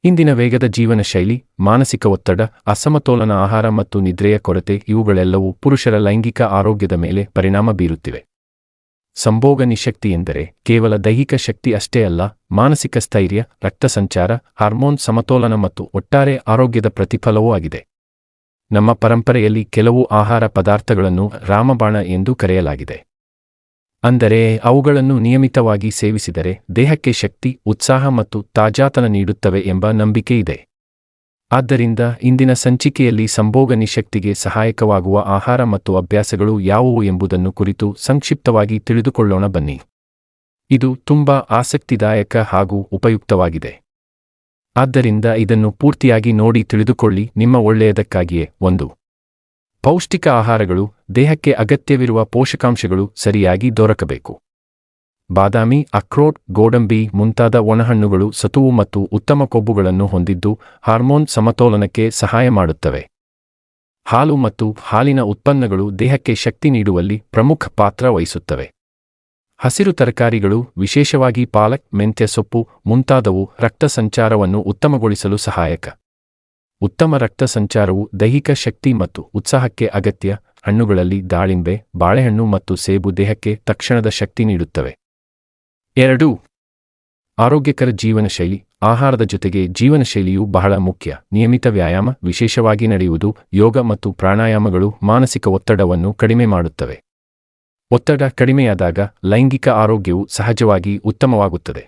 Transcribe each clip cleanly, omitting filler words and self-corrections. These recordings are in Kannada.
ಇಂದಿನ ವೇಗದ ಜೀವನ ಶೈಲಿ, ಮಾನಸಿಕ ಒತ್ತಡ, ಅಸಮತೋಲನ ಆಹಾರ ಮತ್ತು ನಿದ್ರೆಯ ಕೊರತೆ ಇವುಗಳೆಲ್ಲವೂ ಪುರುಷರ ಲೈಂಗಿಕ ಆರೋಗ್ಯದ ಮೇಲೆ ಪರಿಣಾಮ ಬೀರುತ್ತಿವೆ. ಸಂಭೋಗ ನಿಶಕ್ತಿ ಎಂದರೆ ಕೇವಲ ದೈಹಿಕ ಶಕ್ತಿ ಅಷ್ಟೇ ಅಲ್ಲ, ಮಾನಸಿಕ ಸ್ಥೈರ್ಯ, ರಕ್ತ ಸಂಚಾರ, ಹಾರ್ಮೋನ್ ಸಮತೋಲನ ಮತ್ತು ಒಟ್ಟಾರೆ ಆರೋಗ್ಯದ ಪ್ರತಿಫಲವೂ ಆಗಿದೆ. ನಮ್ಮ ಪರಂಪರೆಯಲ್ಲಿ ಕೆಲವು ಆಹಾರ ಪದಾರ್ಥಗಳನ್ನು ರಾಮಬಾಣ ಎಂದು ಕರೆಯಲಾಗಿದೆ. ಅಂದರೆ ಅವುಗಳನ್ನು ನಿಯಮಿತವಾಗಿ ಸೇವಿಸಿದರೆ ದೇಹಕ್ಕೆ ಶಕ್ತಿ, ಉತ್ಸಾಹ ಮತ್ತು ತಾಜಾತನ ನೀಡುತ್ತವೆ ಎಂಬ ನಂಬಿಕೆ ಇದೆ. ಆದ್ದರಿಂದ ಇಂದಿನ ಸಂಚಿಕೆಯಲ್ಲಿ ಸಂಭೋಗ ನಿಶಕ್ತಿಗೆ ಸಹಾಯಕವಾಗುವ ಆಹಾರ ಮತ್ತು ಅಭ್ಯಾಸಗಳು ಯಾವುವು ಎಂಬುದನ್ನು ಕುರಿತು ಸಂಕ್ಷಿಪ್ತವಾಗಿ ತಿಳಿದುಕೊಳ್ಳೋಣ ಬನ್ನಿ. ಇದು ತುಂಬಾ ಆಸಕ್ತಿದಾಯಕ ಹಾಗೂ ಉಪಯುಕ್ತವಾಗಿದೆ. ಆದ್ದರಿಂದ ಇದನ್ನು ಪೂರ್ತಿಯಾಗಿ ನೋಡಿ ತಿಳಿದುಕೊಳ್ಳಿ, ನಿಮ್ಮ ಒಳ್ಳೆಯದಕ್ಕಾಗಿಯೇ. 1. ಪೌಷ್ಟಿಕ ಆಹಾರಗಳು. ದೇಹಕ್ಕೆ ಅಗತ್ಯವಿರುವ ಪೋಷಕಾಂಶಗಳು ಸರಿಯಾಗಿ ದೊರಕಬೇಕು. ಬಾದಾಮಿ, ಅಕ್ರೋಟ್, ಗೋಡಂಬಿ ಮುಂತಾದ ಒಣಹಣ್ಣುಗಳು ಸತುವು ಮತ್ತು ಉತ್ತಮ ಕೊಬ್ಬುಗಳನ್ನು ಹೊಂದಿದ್ದು ಹಾರ್ಮೋನ್ ಸಮತೋಲನಕ್ಕೆ ಸಹಾಯ ಮಾಡುತ್ತವೆ. ಹಾಲು ಮತ್ತು ಹಾಲಿನ ಉತ್ಪನ್ನಗಳು ದೇಹಕ್ಕೆ ಶಕ್ತಿ ನೀಡುವಲ್ಲಿ ಪ್ರಮುಖ ಪಾತ್ರ ವಹಿಸುತ್ತವೆ. ಹಸಿರು ತರಕಾರಿಗಳು, ವಿಶೇಷವಾಗಿ ಪಾಲಕ್, ಮೆಂತ್ಯ ಸೊಪ್ಪು ಮುಂತಾದವು ರಕ್ತ ಸಂಚಾರವನ್ನು ಉತ್ತಮಗೊಳಿಸಲು ಸಹಾಯಕ. ಉತ್ತಮ ರಕ್ತ ಸಂಚಾರವು ದೈಹಿಕ ಶಕ್ತಿ ಮತ್ತು ಉತ್ಸಾಹಕ್ಕೆ ಅಗತ್ಯ. ಹಣ್ಣುಗಳಲ್ಲಿ ದಾಳಿಂಬೆ, ಬಾಳೆಹಣ್ಣು ಮತ್ತು ಸೇಬು ದೇಹಕ್ಕೆ ತಕ್ಷಣದ ಶಕ್ತಿ ನೀಡುತ್ತವೆ. 2. ಆರೋಗ್ಯಕರ ಜೀವನಶೈಲಿ. ಆಹಾರದ ಜೊತೆಗೆ ಜೀವನಶೈಲಿಯು ಬಹಳ ಮುಖ್ಯ. ನಿಯಮಿತ ವ್ಯಾಯಾಮ, ವಿಶೇಷವಾಗಿ ನಡೆಯುವುದು, ಯೋಗ ಮತ್ತು ಪ್ರಾಣಾಯಾಮಗಳು ಮಾನಸಿಕ ಒತ್ತಡವನ್ನು ಕಡಿಮೆ ಮಾಡುತ್ತವೆ. ಒತ್ತಡ ಕಡಿಮೆಯಾದಾಗ ಲೈಂಗಿಕ ಆರೋಗ್ಯವು ಸಹಜವಾಗಿ ಉತ್ತಮವಾಗುತ್ತದೆ.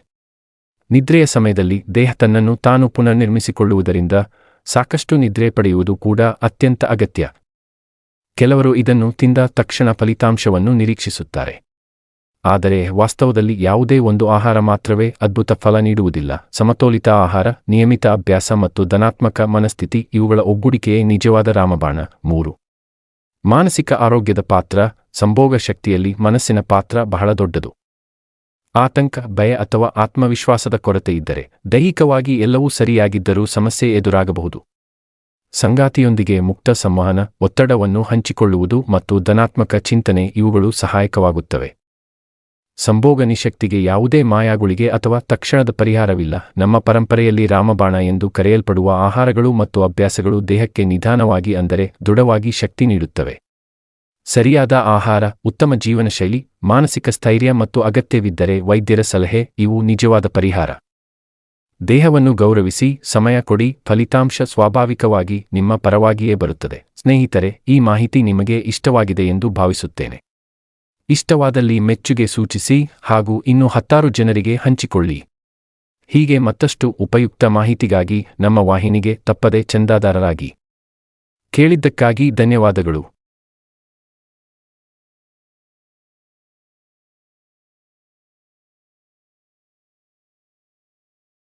ನಿದ್ರೆಯ ಸಮಯದಲ್ಲಿ ದೇಹ ತನ್ನನ್ನು ತಾನು ಪುನರ್ನಿರ್ಮಿಸಿಕೊಳ್ಳುವುದರಿಂದ ಸಾಕಷ್ಟು ನಿದ್ರೆ ಪಡೆಯುವುದು ಕೂಡ ಅತ್ಯಂತ ಅಗತ್ಯ. ಕೆಲವರು ಇದನ್ನು ತಿಂದ ತಕ್ಷಣ ಫಲಿತಾಂಶವನ್ನು ನಿರೀಕ್ಷಿಸುತ್ತಾರೆ. ಆದರೆ ವಾಸ್ತವದಲ್ಲಿ ಯಾವುದೇ ಒಂದು ಆಹಾರ ಮಾತ್ರವೇ ಅದ್ಭುತ ಫಲ ನೀಡುವುದಿಲ್ಲ. ಸಮತೋಲಿತ ಆಹಾರ, ನಿಯಮಿತ ಅಭ್ಯಾಸ ಮತ್ತು ಧನಾತ್ಮಕ ಮನಸ್ಥಿತಿ ಇವುಗಳ ಒಗ್ಗೂಡಿಕೆಯೇ ನಿಜವಾದ ರಾಮಬಾಣ. 3. ಮಾನಸಿಕ ಆರೋಗ್ಯದ ಪಾತ್ರ. ಸಂಭೋಗ ಶಕ್ತಿಯಲ್ಲಿ ಮನಸ್ಸಿನ ಪಾತ್ರ ಬಹಳ ದೊಡ್ಡದು. ಆತಂಕ, ಭಯ ಅಥವಾ ಆತ್ಮವಿಶ್ವಾಸದ ಕೊರತೆ ಇದ್ದರೆ ದೈಹಿಕವಾಗಿ ಎಲ್ಲವೂ ಸರಿಯಾಗಿದ್ದರೂ ಸಮಸ್ಯೆ ಎದುರಾಗಬಹುದು. ಸಂಗಾತಿಯೊಂದಿಗೆ ಮುಕ್ತ ಸಂವಹನ, ಒತ್ತಡವನ್ನು ಹಂಚಿಕೊಳ್ಳುವುದು ಮತ್ತು ಧನಾತ್ಮಕ ಚಿಂತನೆ ಇವುಗಳು ಸಹಾಯಕವಾಗುತ್ತವೆ. ಸಂಭೋಗ ನಿಶಕ್ತಿಗೆ ಯಾವುದೇ ಮಾಯಾಗುಳಿಗೆ ಅಥವಾ ತಕ್ಷಣದ ಪರಿಹಾರವಿಲ್ಲ. ನಮ್ಮ ಪರಂಪರೆಯಲ್ಲಿ ರಾಮಬಾಣ ಎಂದು ಕರೆಯಲ್ಪಡುವ ಆಹಾರಗಳು ಮತ್ತು ಅಭ್ಯಾಸಗಳು ದೇಹಕ್ಕೆ ನಿಧಾನವಾಗಿ ಅಂದರೆ ದೃಢವಾಗಿ ಶಕ್ತಿ ನೀಡುತ್ತವೆ. ಸರಿಯಾದ ಆಹಾರ, ಉತ್ತಮ ಜೀವನಶೈಲಿ, ಮಾನಸಿಕ ಸ್ಥೈರ್ಯ ಮತ್ತು ಅಗತ್ಯವಿದ್ದರೆ ವೈದ್ಯರ ಸಲಹೆ ಇವು ನಿಜವಾದ ಪರಿಹಾರ. ದೇಹವನ್ನು ಗೌರವಿಸಿ, ಸಮಯ ಕೊಡಿ, ಫಲಿತಾಂಶ ಸ್ವಾಭಾವಿಕವಾಗಿ ನಿಮ್ಮ ಪರವಾಗಿಯೇ ಬರುತ್ತದೆ. ಸ್ನೇಹಿತರೆ, ಈ ಮಾಹಿತಿ ನಿಮಗೆ ಇಷ್ಟವಾಗಿದೆ ಎಂದು ಭಾವಿಸುತ್ತೇನೆ. ಇಷ್ಟವಾದಲ್ಲಿ ಮೆಚ್ಚುಗೆ ಸೂಚಿಸಿ ಹಾಗೂ ಇನ್ನೂ 10 ಜನರಿಗೆ ಹಂಚಿಕೊಳ್ಳಿ. ಹೀಗೆ ಮತ್ತಷ್ಟು ಉಪಯುಕ್ತ ಮಾಹಿತಿಗಾಗಿ ನಮ್ಮ ವಾಹಿನಿಗೆ ತಪ್ಪದೆ ಚಂದಾದಾರರಾಗಿ. ಕೇಳಿದ್ದಕ್ಕಾಗಿ ಧನ್ಯವಾದಗಳು.